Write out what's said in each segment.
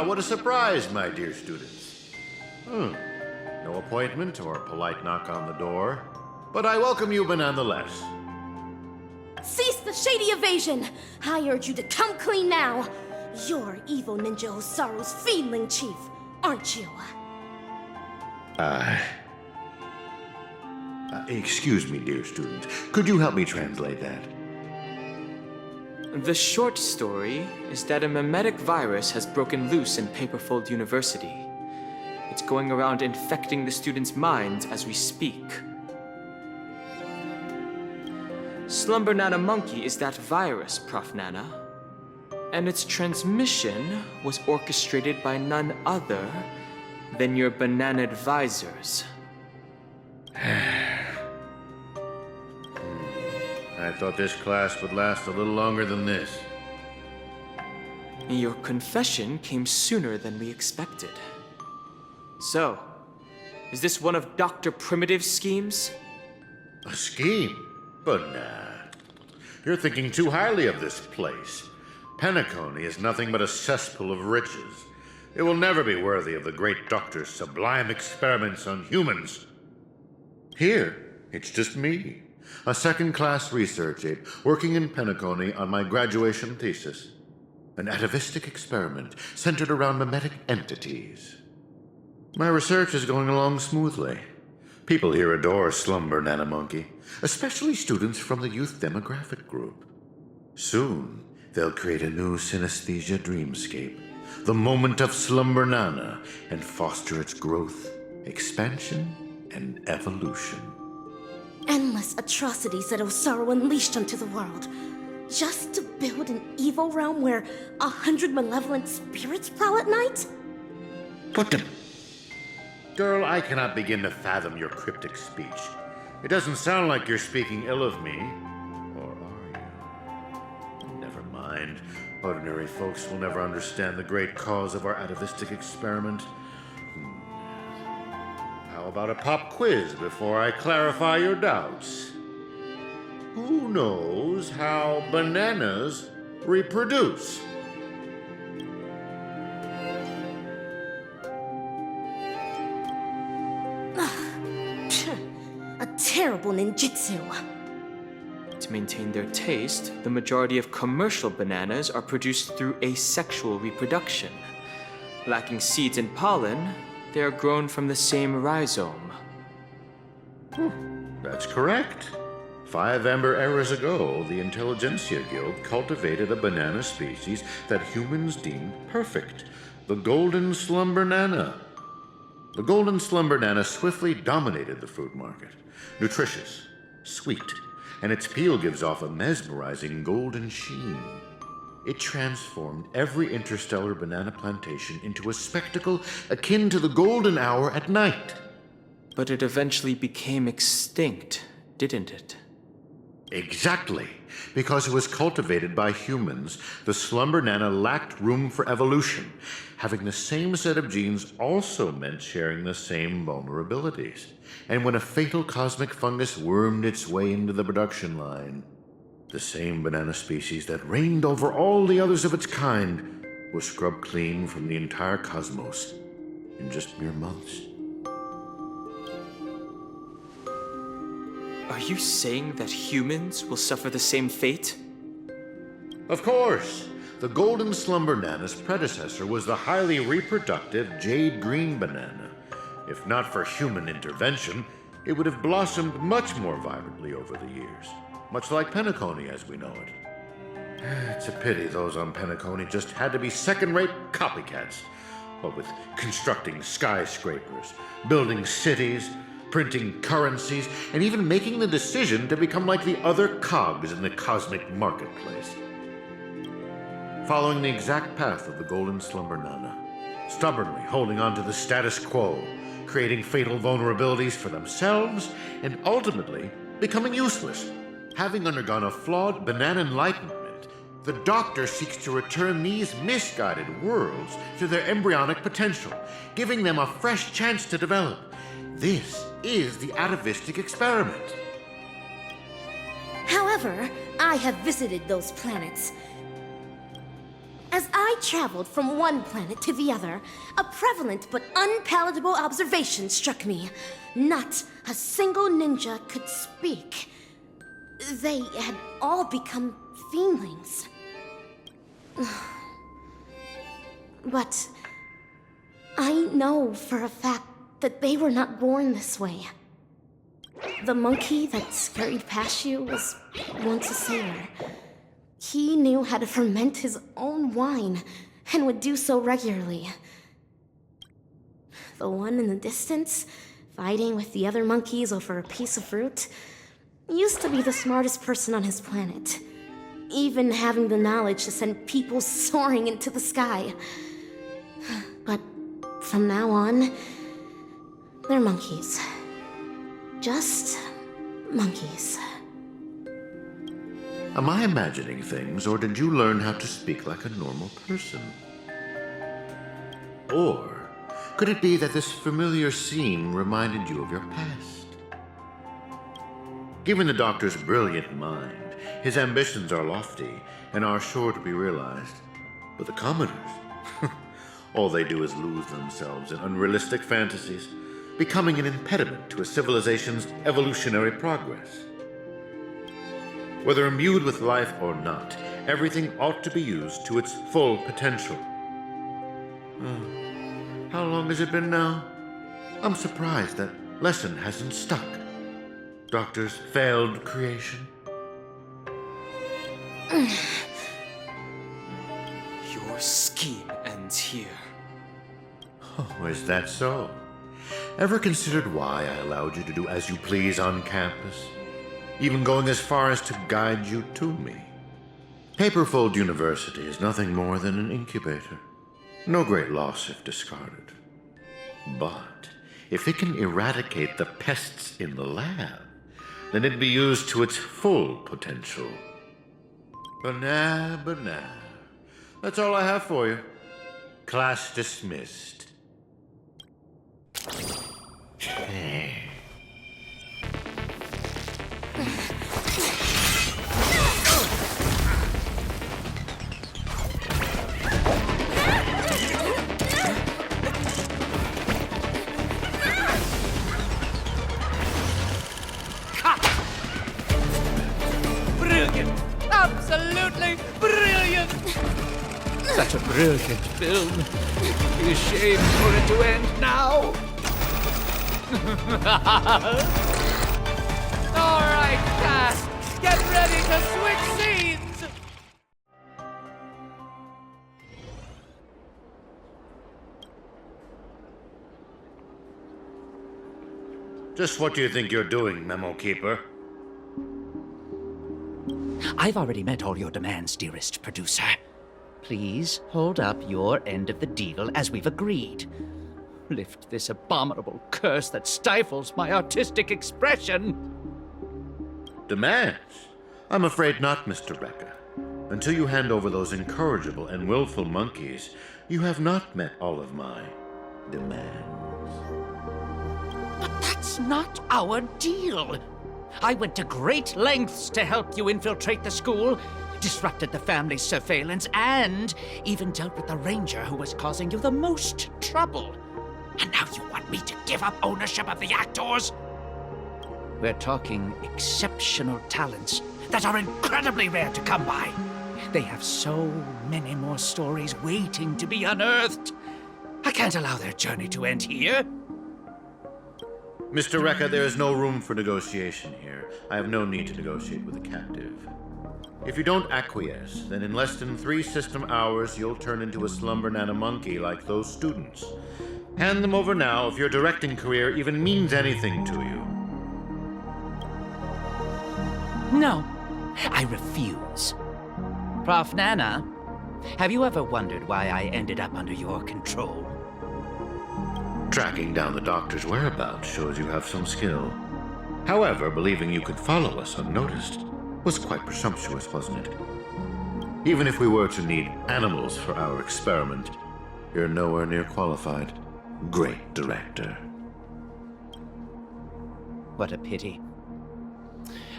Ah, what a surprise, my dear students. No appointment or polite knock on the door, but I welcome you nonetheless. Cease the shady evasion! I urge you to come clean now. You're evil ninja Osaru's fiendling chief, aren't you? Excuse me, dear student. Could you help me translate that? The short story is that a mimetic virus has broken loose in Paperfold University. It's going around infecting the students' minds as we speak. Slumber Nana Monkey is that virus, Prof. Nana. And its transmission was orchestrated by none other than your banana advisors. I thought this class would last a little longer than this. Your confession came sooner than we expected. So, is this one of Dr. Primitive's schemes? A scheme? But nah. You're thinking too highly of this place. Penacony is nothing but a cesspool of riches. It will never be worthy of the great doctor's sublime experiments on humans. Here, it's just me, a second-class research aide working in Penacony on my graduation thesis. An atavistic experiment centered around mimetic entities. My research is going along smoothly. People here adore Slumber Nana Monkey, especially students from the youth demographic group. Soon, they'll create a new synesthesia dreamscape, the moment of Slumber Nana, and foster its growth, expansion, and evolution. Endless atrocities that Osaru unleashed onto the world, just to build an evil realm where 100 malevolent spirits prowl at night? What the... Girl, I cannot begin to fathom your cryptic speech. It doesn't sound like you're speaking ill of me. Or are you? Never mind. Ordinary folks will never understand the great cause of our atavistic experiment. How about a pop quiz before I clarify your doubts? Who knows how bananas reproduce? A terrible ninjutsu. To maintain their taste, the majority of commercial bananas are produced through asexual reproduction. Lacking seeds and pollen, they are grown from the same rhizome. That's correct. 5 amber eras ago, the Intelligentsia Guild cultivated a banana species that humans deemed perfect, the Golden Slumber Nana. The Golden Slumber Nana swiftly dominated the fruit market. Nutritious, sweet, and its peel gives off a mesmerizing golden sheen. It transformed every interstellar banana plantation into a spectacle akin to the golden hour at night. But it eventually became extinct, didn't it? Exactly. Because it was cultivated by humans, the Slumber Nana lacked room for evolution. Having the same set of genes also meant sharing the same vulnerabilities. And when a fatal cosmic fungus wormed its way into the production line, the same banana species that reigned over all the others of its kind was scrubbed clean from the entire cosmos in just mere months. Are you saying that humans will suffer the same fate? Of course! The Golden Slumber Nana's predecessor was the highly reproductive Jade Green Banana. If not for human intervention, it would have blossomed much more vibrantly over the years, much like Penacony as we know it. It's a pity those on Penacony just had to be second-rate copycats. What with constructing skyscrapers, building cities, printing currencies, and even making the decision to become like the other cogs in the cosmic marketplace. Following the exact path of the Golden Slumber Nana, stubbornly holding on to the status quo, creating fatal vulnerabilities for themselves, and ultimately becoming useless. Having undergone a flawed banana enlightenment, the Doctor seeks to return these misguided worlds to their embryonic potential, giving them a fresh chance to develop. This is the atavistic experiment. However, I have visited those planets. As I traveled from one planet to the other, a prevalent but unpalatable observation struck me. Not a single ninja could speak. They had all become fiendlings. But I know for a fact that they were not born this way. The monkey that scurried past you was once a sailor. He knew how to ferment his own wine and would do so regularly. The one in the distance, fighting with the other monkeys over a piece of fruit, used to be the smartest person on his planet, even having the knowledge to send people soaring into the sky. But from now on, they're monkeys. Just monkeys. Am I imagining things, or did you learn how to speak like a normal person? Or could it be that this familiar scene reminded you of your past? Given the doctor's brilliant mind, his ambitions are lofty and are sure to be realized. But the commoners, all they do is lose themselves in unrealistic fantasies, becoming an impediment to a civilization's evolutionary progress. Whether imbued with life or not, everything ought to be used to its full potential. How long has it been now? I'm surprised that lesson hasn't stuck. Doctor's failed creation. Your scheme ends here. Oh, is that so? Ever considered why I allowed you to do as you please on campus? Even going as far as to guide you to me. Paperfold University is nothing more than an incubator. No great loss if discarded. But if it can eradicate the pests in the lab, then it'd be used to its full potential. But nah. That's all I have for you. Class dismissed. Brilliant! Absolutely brilliant! Such a brilliant film. It'd be a shame for it to end now. All right, cast, get ready to switch scenes. Just what do you think you're doing, Memo Keeper? I've already met all your demands, dearest producer. Please hold up your end of the deal as we've agreed. Lift this abominable curse that stifles my artistic expression. Demands? I'm afraid not, Mr. Rekka. Until you hand over those incorrigible and willful monkeys, you have not met all of my demands. But that's not our deal. I went to great lengths to help you infiltrate the school, disrupted the family's surveillance, and even dealt with the ranger who was causing you the most trouble. And now you want me to give up ownership of the actors? We're talking exceptional talents that are incredibly rare to come by. They have so many more stories waiting to be unearthed. I can't allow their journey to end here. Mr. Rekka, there is no room for negotiation here. I have no need to negotiate with a captive. If you don't acquiesce, then in less than 3 system hours, you'll turn into a slumber-nana monkey like those students. Hand them over now if your directing career even means anything to you. No, I refuse. Prof. Nana, have you ever wondered why I ended up under your control? Tracking down the doctor's whereabouts shows you have some skill. However, believing you could follow us unnoticed was quite presumptuous, wasn't it? Even if we were to need animals for our experiment, you're nowhere near qualified. Great director. What a pity.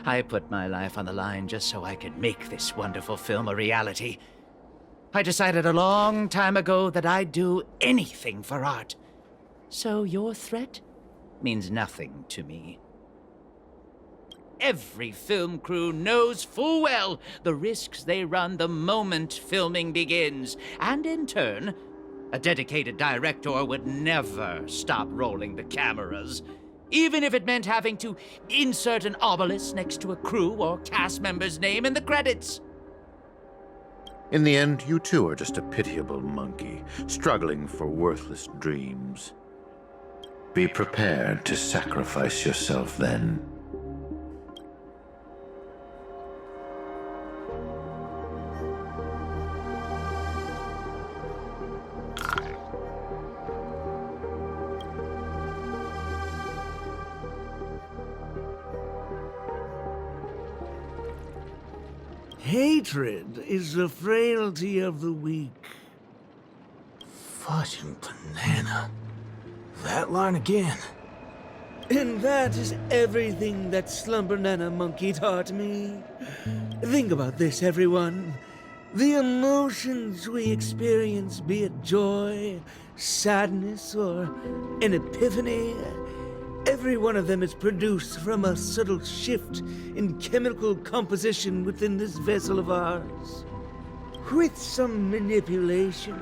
I put my life on the line just so I could make this wonderful film a reality. I decided a long time ago that I'd do anything for art. So your threat means nothing to me. Every film crew knows full well the risks they run the moment filming begins. And in turn, a dedicated director would never stop rolling the cameras, even if it meant having to insert an obelisk next to a crew or cast member's name in the credits. In the end, you too are just a pitiable monkey, struggling for worthless dreams. Be prepared to sacrifice yourself then. Hatred is the frailty of the weak. Fudging banana. That line again. And that is everything that Slumber-Nana Monkey taught me. Think about this, everyone. The emotions we experience, be it joy, sadness, or an epiphany, every one of them is produced from a subtle shift in chemical composition within this vessel of ours. With some manipulation,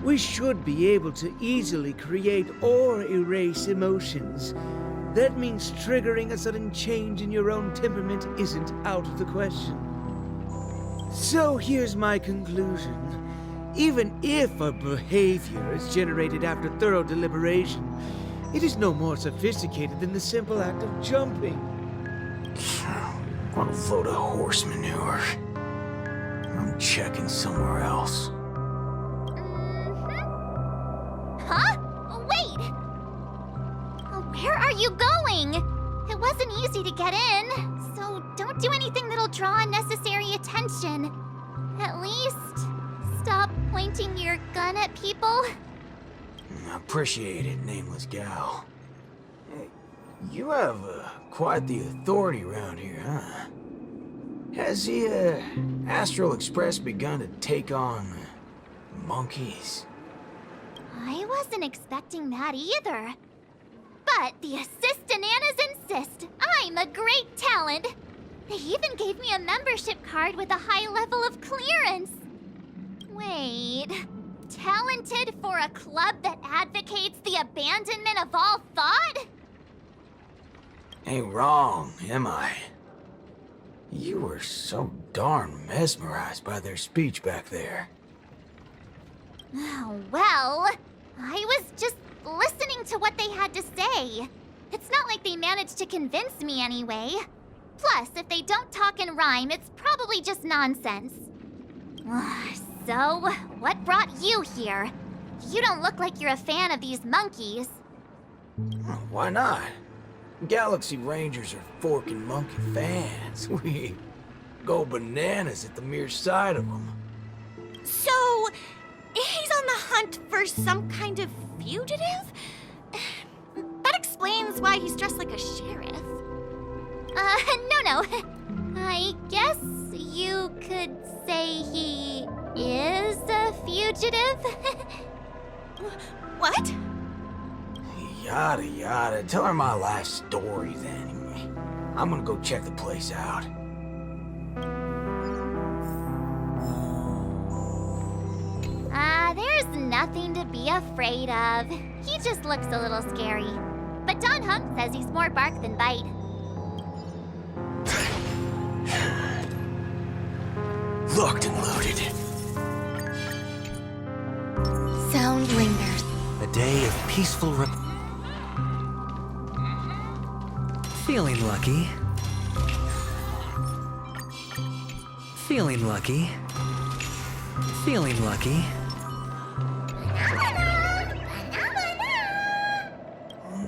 we should be able to easily create or erase emotions. That means triggering a sudden change in your own temperament isn't out of the question. So here's my conclusion. Even if a behavior is generated after thorough deliberation, it is no more sophisticated than the simple act of jumping. What a load of horse manure. I'm checking somewhere else. Huh? Wait! Where are you going? It wasn't easy to get in, so don't do anything that'll draw unnecessary attention. At least, stop pointing your gun at people. I appreciate it, nameless gal. Hey, you have quite the authority around here, huh? Has the Astral Express begun to take on monkeys? I wasn't expecting that either. But the Assistananas insist I'm a great talent. They even gave me a membership card with a high level of clearance. Wait, talented for a club that advocates the abandonment of all thought? Ain't wrong, am I? You were so darn mesmerized by their speech back there. Oh, well, I was just listening to what they had to say. It's not like they managed to convince me anyway. Plus, if they don't talk and rhyme, it's probably just nonsense. So, what brought you here? You don't look like you're a fan of these monkeys. Why not? Galaxy Rangers are forking monkey fans. We go bananas at the mere sight of them. So, he's on the hunt for some kind of fugitive? That explains why he's dressed like a sheriff. No. I guess you could say he is a fugitive. What? Yada yada. Tell her my life story then. Anyway, I'm gonna go check the place out. There's nothing to be afraid of. He just looks a little scary. But Don Hunk says he's more bark than bite. Locked and loaded. Sound lingers. A day of peaceful Feeling lucky. Feeling lucky. Feeling lucky.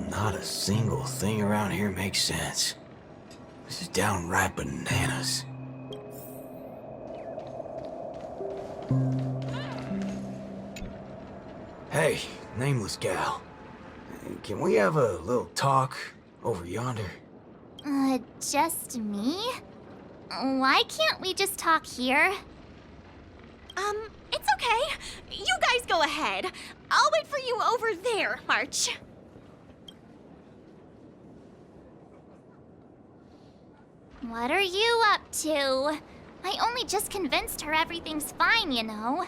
Not a single thing around here makes sense. This is downright bananas. Hey, nameless gal. Can we have a little talk over yonder? Just me? Why can't we just talk here? It's Okay, you guys go ahead. I'll wait for you over there, March. What are you up to? I only just convinced her everything's fine, you know.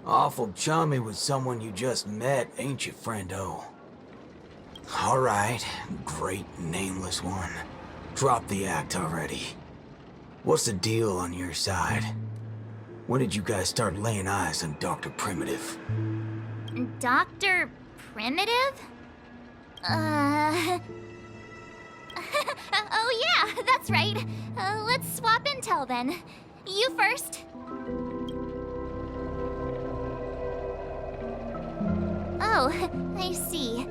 Awful chummy with someone you just met, ain't you, friendo? All right, great nameless one. Drop the act already. What's the deal on your side? When did you guys start laying eyes on Dr. Primitive? Dr. Primitive? Oh yeah, that's right. Let's swap intel then. You first. Oh, I see.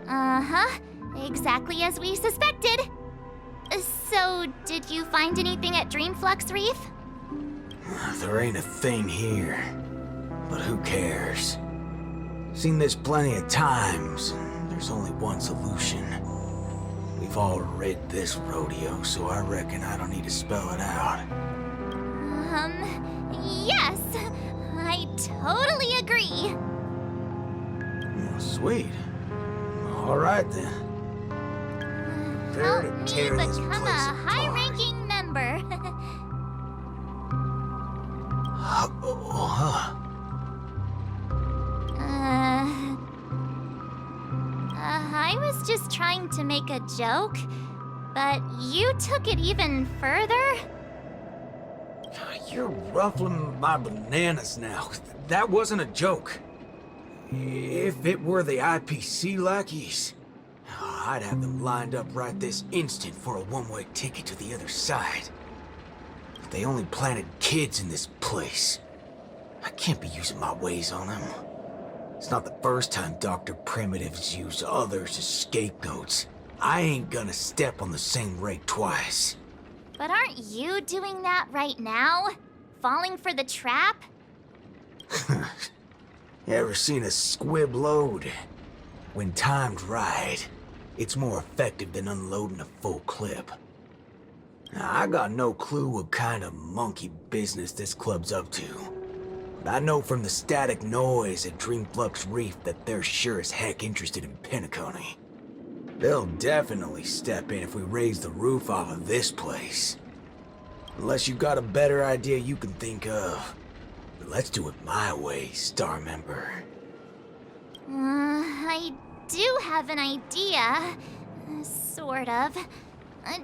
Uh-huh. Exactly as we suspected. So, did you find anything at Dreamflux Reef? There ain't a thing here. But who cares? Seen this plenty of times. There's only one solution. We've all rid this rodeo, so I reckon I don't need to spell it out. Yes. I totally agree. Sweet. All right then. Help to me tear this become a place apart. high-ranking member. I was just trying to make a joke, but you took it even further? You're ruffling my bananas now. That wasn't a joke. If it were the IPC lackeys, I'd have them lined up right this instant for a one-way ticket to the other side. But they only planted kids in this place. I can't be using my ways on them. It's not the first time Dr. Primitive's used others as scapegoats. I ain't gonna step on the same rake twice. But aren't you doing that right now? Falling for the trap? Ever seen a squib load? When timed right, it's more effective than unloading a full clip. Now, I got no clue what kind of monkey business this club's up to. But I know from the static noise at Dreamflux Reef that they're sure as heck interested in Penacony. They'll definitely step in if we raise the roof off of this place. Unless you've got a better idea you can think of. But let's do it my way, Star Member. I do have an idea. Sort of.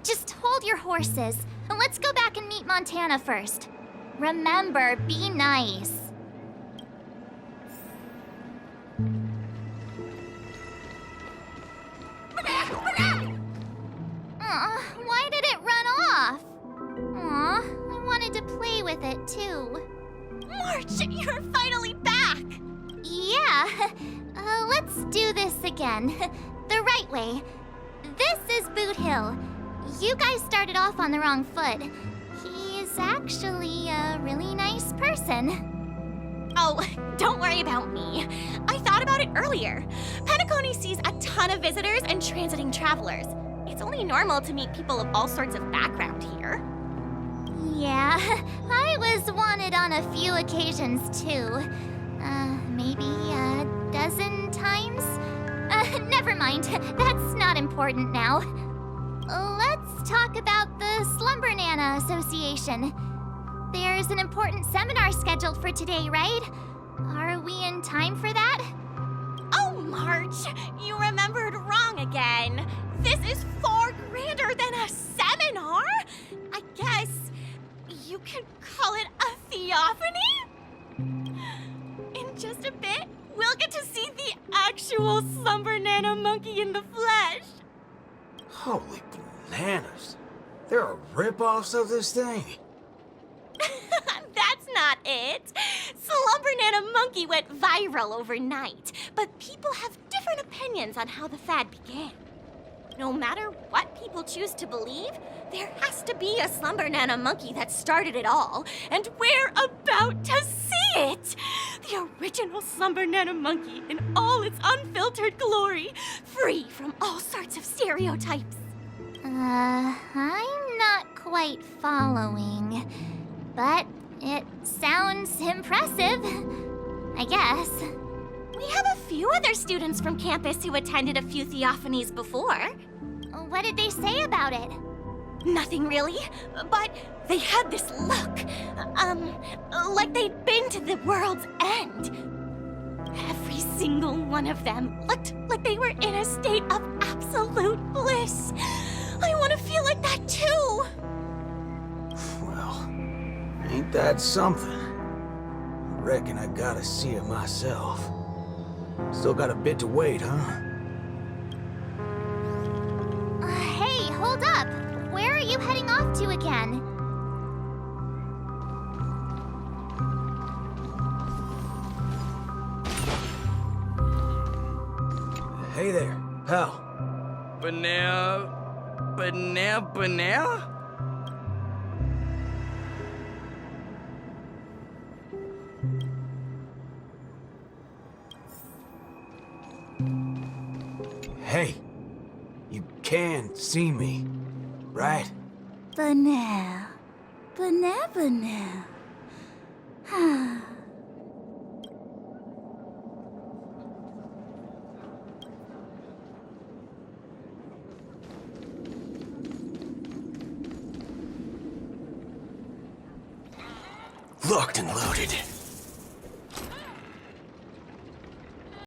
Just hold your horses. Let's go back and meet Montana first. Remember, be nice. Why did it run off? Aw, I wanted to play with it too. March, you're finally back! Yeah, let's do this again. The right way. This is Boot Hill. You guys started off on the wrong foot. He's actually a really nice person. Oh, don't worry about me. I thought about it earlier. Penacony sees a ton of visitors and transiting travelers. It's only normal to meet people of all sorts of background here. Yeah, I was wanted on a few occasions too. Maybe a dozen times? Never mind. That's not important now. Let's talk about the Slumber Nana Association. There's an important seminar scheduled for today, right? Are we in time for that? Oh, March, you remembered wrong again. This is far grander than a seminar. I guess you could call it a theophany? In just a bit, we'll get to see the actual Slumber Nana monkey in the flesh. Holy bananas. There are rip-offs of this thing. That's not it. Slumber Nana Monkey went viral overnight, but people have different opinions on how the fad began. No matter what people choose to believe, there has to be a Slumber Nana Monkey that started it all, and we're about to see it! The original Slumber Nana Monkey in all its unfiltered glory, free from all sorts of stereotypes. I'm not quite following. But It sounds impressive, I guess. We have a few other students from campus who attended a few theophanies before. What did they say about it? Nothing really, but they had this look. Like they'd been to the world's end. Every single one of them looked like they were in a state of absolute bliss. I want to feel like that too. Well, ain't that something? Reckon I gotta see it myself. Still got a bit to wait, huh? Hey, hold up. Where are you heading off to again? Hey there, pal. But now... Hey, you can see me, right? Banal. Locked and loaded.